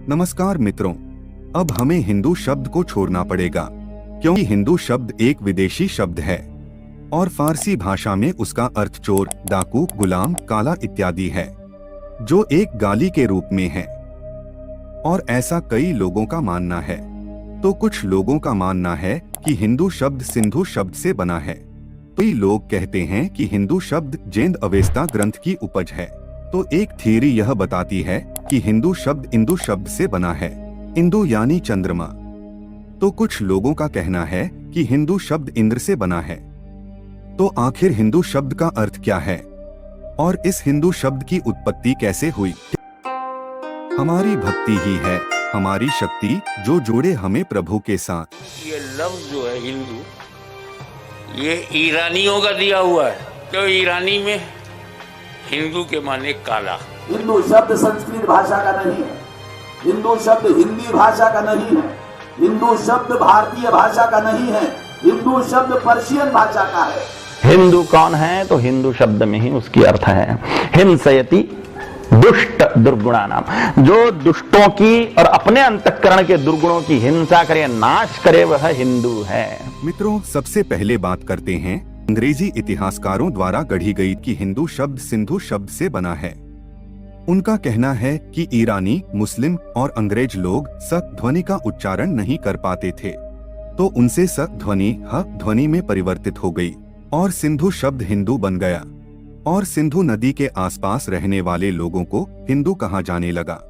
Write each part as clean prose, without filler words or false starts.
नमस्कार मित्रों, अब हमें हिंदू शब्द को छोड़ना पड़ेगा क्योंकि हिंदू शब्द एक विदेशी शब्द है और फारसी भाषा में उसका अर्थ चोर, डाकू, गुलाम, काला इत्यादि है, जो एक गाली के रूप में है। और ऐसा कई लोगों का मानना है। तो कुछ लोगों का मानना है कि हिंदू शब्द सिंधु शब्द से बना है। कई लोग कहते हैं कि हिंदू शब्द जेंद अवेस्ता ग्रंथ की उपज है। तो एक थियरी यह बताती है कि हिंदू शब्द इंदु शब्द से बना है, इंदु यानी चंद्रमा। तो कुछ लोगों का कहना है कि हिंदू शब्द इंद्र से बना है। तो आखिर हिंदू शब्द का अर्थ क्या है और इस हिंदू शब्द की उत्पत्ति कैसे हुई? हमारी भक्ति ही है हमारी शक्ति, जो जोड़े हमें प्रभु के साथ। ये लफ्ज जो है हिंदू, ये ईरानियों का दिया हुआ है। तो ईरानी में हिंदू के माने काला। हिंदू शब्द संस्कृत भाषा का नहीं है, हिंदू शब्द हिंदी भाषा का नहीं है, हिंदू शब्द भारतीय भाषा का नहीं है, हिंदू शब्द पर्शियन भाषा का है। हिंदू कौन है? तो हिंदू शब्द में ही उसकी अर्थ है हिंसयति दुष्ट दुर्गुणा नाम, जो दुष्टों की और अपने अंतःकरण के दुर्गुणों की हिंसा करे, नाश करे, वह हिंदू है। मित्रों, सबसे पहले बात करते हैं अंग्रेजी इतिहासकारों द्वारा गढ़ी गई कि हिंदू शब्द सिंधु शब्द से बना है। उनका कहना है कि ईरानी, मुस्लिम और अंग्रेज लोग स ध्वनि का उच्चारण नहीं कर पाते थे, तो उनसे स ध्वनि ह ध्वनि में परिवर्तित हो गई और सिंधु शब्द हिंदू बन गया और सिंधु नदी के आसपास रहने वाले लोगों को हिंदू कहा जाने लगा।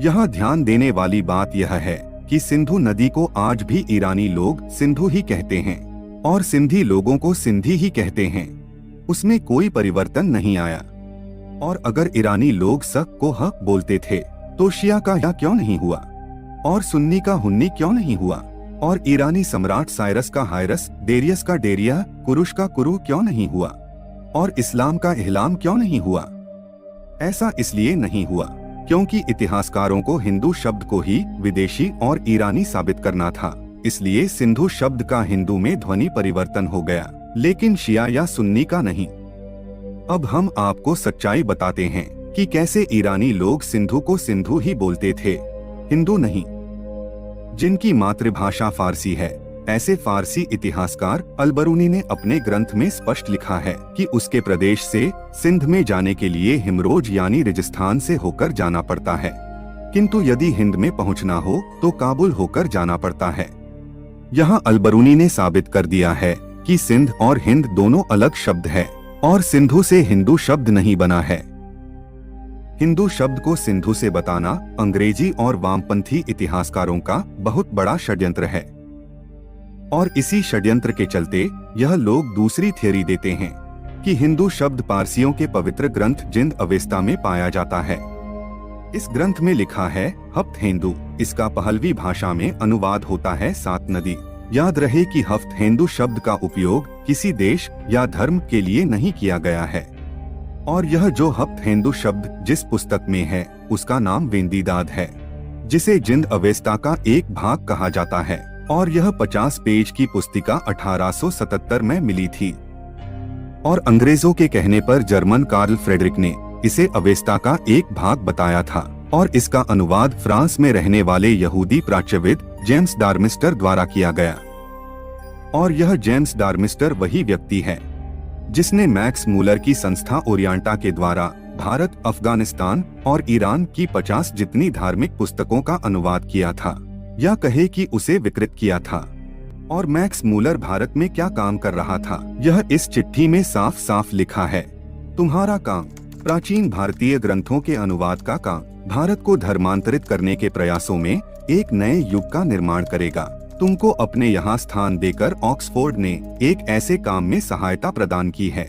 यहाँ ध्यान देने वाली बात यह है कि सिंधु नदी को आज भी ईरानी लोग सिंधु ही कहते हैं और सिंधी लोगों को सिंधी ही कहते हैं। उसमें कोई परिवर्तन नहीं आया। और अगर ईरानी लोग स को ह बोलते थे तो शिया का या क्यों नहीं हुआ और सुन्नी का हुन्नी क्यों नहीं हुआ और ईरानी सम्राट साइरस का हायरस, डेरियस का डेरिया, कुरुश का कुरु क्यों नहीं हुआ और इस्लाम का इहलाम क्यों नहीं हुआ? ऐसा इसलिए नहीं हुआ क्योंकि इतिहासकारों को हिंदू शब्द को ही विदेशी और ईरानी साबित करना था। इसलिए सिंधु शब्द का हिंदू में ध्वनि परिवर्तन हो गया, लेकिन शिया या सुन्नी का नहीं। अब हम आपको सच्चाई बताते हैं कि कैसे ईरानी लोग सिंधु को सिंधु ही बोलते थे, हिंदू नहीं। जिनकी मातृभाषा फारसी है, ऐसे फारसी इतिहासकार अलबरूनी ने अपने ग्रंथ में स्पष्ट लिखा है कि उसके प्रदेश से सिंध में जाने के लिए हिमरोज यानी राजस्थान से होकर जाना पड़ता है, किंतु यदि हिंद में पहुंचना हो तो काबुल होकर जाना पड़ता है। यहाँ अलबरूनी ने साबित कर दिया है कि सिंध और हिंद दोनों अलग शब्द है और सिंधु से हिंदू शब्द नहीं बना है। हिंदू शब्द को सिंधु से बताना अंग्रेजी और वामपंथी इतिहासकारों का बहुत बड़ा षड्यंत्र है और इसी षड्यंत्र के चलते यह लोग दूसरी थियरी देते हैं कि हिंदू शब्द पारसियों के पवित्र ग्रंथ जिंद अवेस्ता में पाया जाता है। इस ग्रंथ में लिखा है हफ्त हिंदू, इसका पहलवी भाषा में अनुवाद होता है सात नदी। याद रहे कि हफ्त हिंदू शब्द का उपयोग किसी देश या धर्म के लिए नहीं किया गया है और यह जो हफ्त हिंदू शब्द जिस पुस्तक में है उसका नाम वेंदीदाद है, जिसे जिंद अवेस्ता का एक भाग कहा जाता है और यह 50 पेज की पुस्तिका 1877 में मिली थी और अंग्रेजों के कहने पर जर्मन कार्ल फ्रेडरिक ने इसे अवेस्ता का एक भाग बताया था और इसका अनुवाद फ्रांस में रहने वाले यहूदी प्राच्यविद जेम्स डार्मिस्टर द्वारा किया गया। और यह जेम्स डार्मिस्टर वही व्यक्ति है जिसने मैक्स मूलर की संस्था ओरिएंटा के द्वारा भारत, अफगानिस्तान और ईरान की 50 जितनी धार्मिक पुस्तकों का अनुवाद किया था या कहे कि उसे विकृत किया था। और मैक्स मूलर भारत में क्या काम कर रहा था, यह इस चिट्ठी में साफ साफ लिखा है। तुम्हारा काम प्राचीन भारतीय ग्रंथों के अनुवाद का काम भारत को धर्मांतरित करने के प्रयासों में एक नए युग का निर्माण करेगा। तुमको अपने यहाँ स्थान देकर ऑक्सफोर्ड ने एक ऐसे काम में सहायता प्रदान की है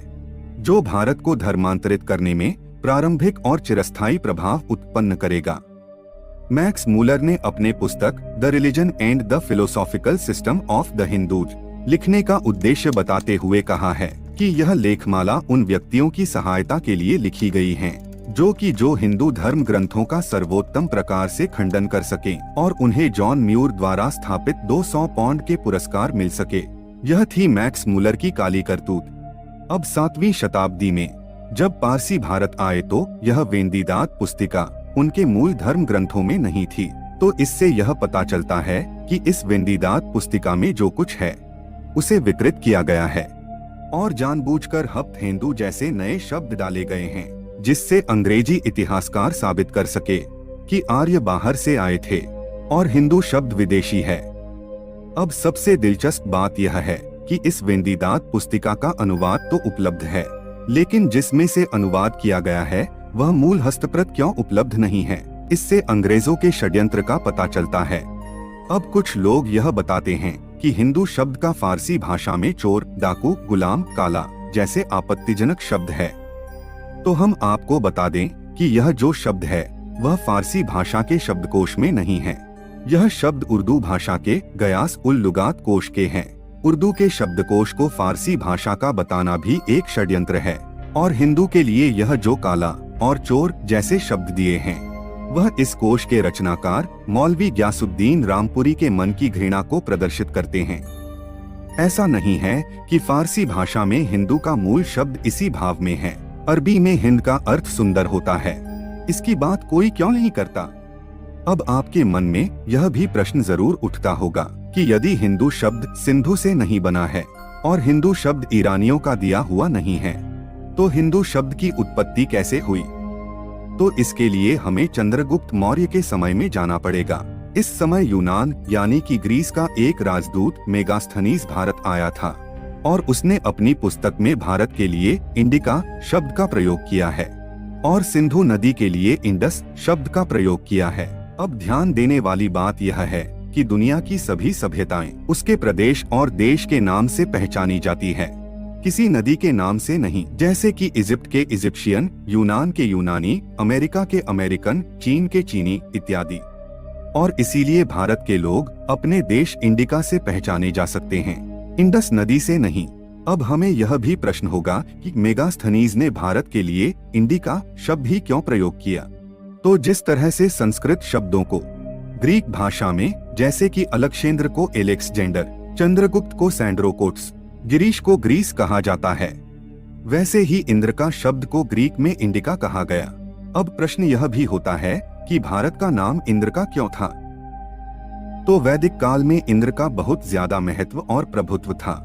जो भारत को धर्मांतरित करने में प्रारंभिक और चिरस्थायी प्रभाव उत्पन्न करेगा। मैक्स मूलर ने अपने पुस्तक the religion and the philosophical system of the Hindus लिखने का उद्देश्य बताते हुए कहा है कि यह लेखमाला उन व्यक्तियों की सहायता के लिए लिखी गई है जो हिंदू धर्म ग्रंथों का सर्वोत्तम प्रकार से खंडन कर सके और उन्हें जॉन म्यूर द्वारा स्थापित 200 पाउंड के पुरस्कार मिल सके। यह थी मैक्स मूलर की काली करतूत। अब 7वीं शताब्दी में जब पारसी भारत आए तो यह वेंदीदाद पुस्तिका उनके मूल धर्म ग्रंथों में नहीं थी। तो इससे यह पता चलता है कि इस वेदिदात पुस्तिका में जो कुछ है उसे विकृत किया गया है और जानबूझकर हप्त हिंदू जैसे नए शब्द डाले गए हैं, जिससे अंग्रेजी इतिहासकार साबित कर सके कि आर्य बाहर से आए थे और हिंदू शब्द विदेशी है। अब सबसे दिलचस्प बात यह है कि इस वेदिदात पुस्तिका का अनुवाद तो उपलब्ध है, लेकिन जिसमें से अनुवाद किया गया है वह मूल हस्तप्रत क्यों उपलब्ध नहीं है। इससे अंग्रेजों के षड्यंत्र का पता चलता है। अब कुछ लोग यह बताते हैं कि हिंदू शब्द का फारसी भाषा में चोर, डाकू, गुलाम, काला जैसे आपत्तिजनक शब्द है। तो हम आपको बता दें कि यह जो शब्द है वह फारसी भाषा के शब्दकोश में नहीं है। यह शब्द उर्दू भाषा के गयास उल लुगात कोश के हैं। उर्दू के शब्दकोश को फारसी भाषा का बताना भी एक षड्यंत्र है और हिंदू के लिए यह जो काला और चोर जैसे शब्द दिए हैं वह इस कोश के रचनाकार मौलवी ग्यासुद्दीन रामपुरी के मन की घृणा को प्रदर्शित करते हैं। ऐसा नहीं है कि फारसी भाषा में हिंदू का मूल शब्द इसी भाव में है। अरबी में हिंद का अर्थ सुंदर होता है, इसकी बात कोई क्यों नहीं करता। अब आपके मन में यह भी प्रश्न जरूर उठता होगा कि यदि हिंदू शब्द सिंधु से नहीं बना है और हिंदू शब्द ईरानियों का दिया हुआ नहीं है, तो हिंदू शब्द की उत्पत्ति कैसे हुई। तो इसके लिए हमें चंद्रगुप्त मौर्य के समय में जाना पड़ेगा। इस समय यूनान यानी कि ग्रीस का एक राजदूत मेगास्थनीज भारत आया था और उसने अपनी पुस्तक में भारत के लिए इंडिका शब्द का प्रयोग किया है और सिंधु नदी के लिए इंडस शब्द का प्रयोग किया है। अब ध्यान देने वाली बात यह है कि दुनिया की सभी सभ्यताएं उसके प्रदेश और देश के नाम से पहचानी जाती है, किसी नदी के नाम से नहीं। जैसे कि इजिप्ट के इजिप्शियन, यूनान के यूनानी, अमेरिका के अमेरिकन, चीन के चीनी इत्यादि। और इसीलिए भारत के लोग अपने देश इंडिका से पहचाने जा सकते हैं, इंडस नदी से नहीं। अब हमें यह भी प्रश्न होगा कि मेगास्थनीज ने भारत के लिए इंडिका शब्द ही क्यों प्रयोग किया। तो जिस तरह से संस्कृत शब्दों को ग्रीक भाषा में, जैसे कि अलक्षेंद्र को एलेक्सजेंडर, चंद्रगुप्त को सैंड्रोकोट्स, गिरीश को ग्रीस कहा जाता है, वैसे ही इंद्र का शब्द को ग्रीक में इंडिका कहा गया। अब प्रश्न यह भी होता है कि भारत का नाम इंद्र का क्यों था। तो वैदिक काल में इंद्र का बहुत ज्यादा महत्व और प्रभुत्व था।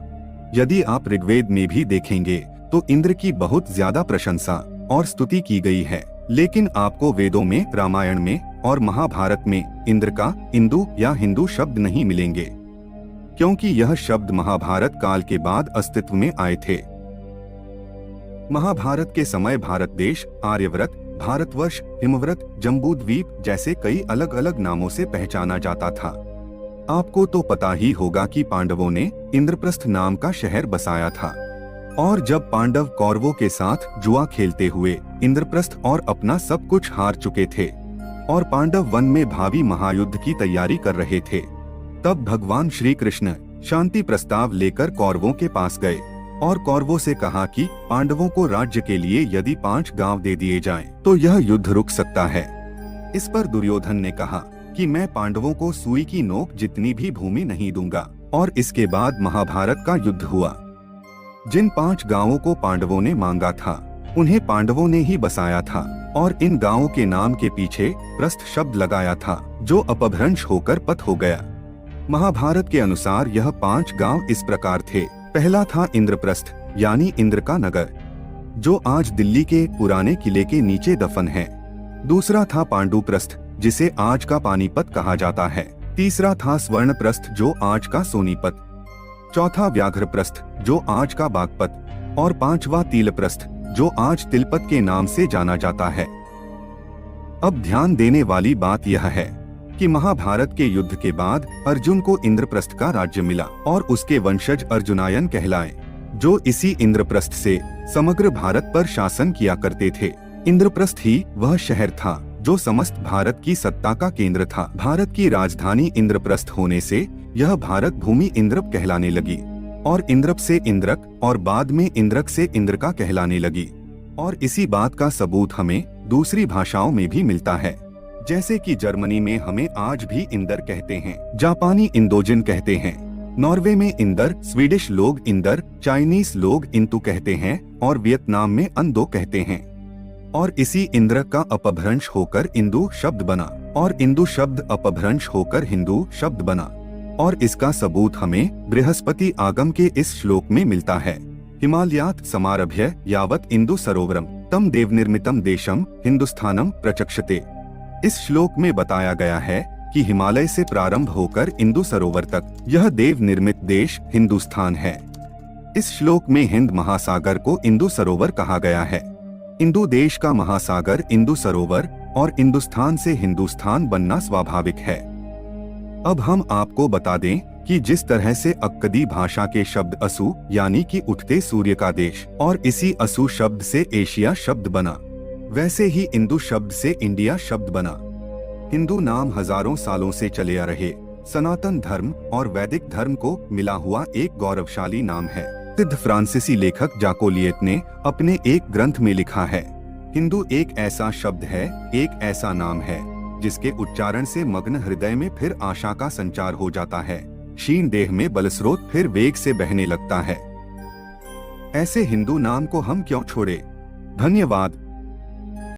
यदि आप ऋग्वेद में भी देखेंगे तो इंद्र की बहुत ज्यादा प्रशंसा और स्तुति की गई है, लेकिन आपको वेदों में, रामायण में और महाभारत में इंद्र का इंदु या हिंदू शब्द नहीं मिलेंगे, क्योंकि यह शब्द महाभारत काल के बाद अस्तित्व में आए थे। महाभारत के समय भारत देश आर्यव्रत, भारतवर्ष, हिमव्रत, जम्बूद्वीप जैसे कई अलग अलग नामों से पहचाना जाता था। आपको तो पता ही होगा कि पांडवों ने इंद्रप्रस्थ नाम का शहर बसाया था और जब पांडव कौरवों के साथ जुआ खेलते हुए इंद्रप्रस्थ और अपना सब कुछ हार चुके थे और पांडव वन में भावी महायुद्ध की तैयारी कर रहे थे, तब भगवान श्री कृष्ण शांति प्रस्ताव लेकर कौरवों के पास गए और कौरवों से कहा कि पांडवों को राज्य के लिए यदि 5 गांव दे दिए जाएं, तो यह युद्ध रुक सकता है। इस पर दुर्योधन ने कहा कि मैं पांडवों को सुई की नोक जितनी भी भूमि नहीं दूंगा। और इसके बाद महाभारत का युद्ध हुआ। जिन 5 गांवों को पांडवों ने मांगा था उन्हें पांडवों ने ही बसाया था और इन गांवों के नाम के पीछे प्रस्थ शब्द लगाया था, जो अपभ्रंश होकर पत हो गया। महाभारत के अनुसार यह 5 गांव इस प्रकार थे। पहला था इंद्रप्रस्थ यानी इंद्र का नगर, जो आज दिल्ली के पुराने किले के नीचे दफन है। दूसरा था पांडुप्रस्थ, जिसे आज का पानीपत कहा जाता है। तीसरा था स्वर्णप्रस्थ, जो आज का सोनीपत। चौथा व्याघ्रप्रस्थ, जो आज का बागपत, और 5वां तिलप्रस्थ, जो आज तिलपत के नाम से जाना जाता है। अब ध्यान देने वाली बात यह है कि महाभारत के युद्ध के बाद अर्जुन को इंद्रप्रस्थ का राज्य मिला और उसके वंशज अर्जुनायन कहलाए, जो इसी इंद्रप्रस्थ से समग्र भारत पर शासन किया करते थे। इंद्रप्रस्थ ही वह शहर था जो समस्त भारत की सत्ता का केंद्र था। भारत की राजधानी इंद्रप्रस्थ होने से यह भारत भूमि इंद्रप कहलाने लगी और इंद्रप से इंद्रक और बाद में इंद्रक से इंद्रका कहलाने लगी। और इसी बात का सबूत हमें दूसरी भाषाओं में भी मिलता है, जैसे कि जर्मनी में हमें आज भी इंदर कहते हैं, जापानी इंदोजिन कहते हैं, नॉर्वे में इंदर, स्वीडिश लोग इंदर, चाइनीज लोग इंतु कहते हैं और वियतनाम में अंदो कहते हैं। और इसी इंद्र का अपभ्रंश होकर इंदु शब्द बना और इंदु शब्द अपभ्रंश होकर हिंदू शब्द बना। और इसका सबूत हमें बृहस्पति आगम के इस श्लोक में मिलता है। हिमालयात् समारभ्य यावत् इंदु सरोवरम तम देव निर्मितम देशम हिंदुस्थानम प्रचक्षते। इस श्लोक में बताया गया है कि हिमालय से प्रारंभ होकर इंदु सरोवर तक यह देव निर्मित देश हिंदुस्तान है। इस श्लोक में हिंद महासागर को इंदु सरोवर कहा गया है। इंदु देश का महासागर इंदु सरोवर और हिंदुस्तान से हिंदुस्तान बनना स्वाभाविक है। अब हम आपको बता दें कि जिस तरह से अक्कदी भाषा के शब्द असु यानी कि उठते सूर्य का देश और इसी असु शब्द से एशिया शब्द बना, वैसे ही इंदु शब्द से इंडिया शब्द बना। हिंदू नाम हजारों सालों से चले आ रहे सनातन धर्म और वैदिक धर्म को मिला हुआ एक गौरवशाली नाम है। सिद्ध फ्रांसीसी लेखक जाकोलिएट ने अपने एक ग्रंथ में लिखा है, हिंदू एक ऐसा शब्द है, एक ऐसा नाम है जिसके उच्चारण से मग्न हृदय में फिर आशा का संचार हो जाता है, क्षीण देह में बलस्रोत फिर वेग से बहने लगता है। ऐसे हिंदू नाम को हम क्यों छोड़े। धन्यवाद।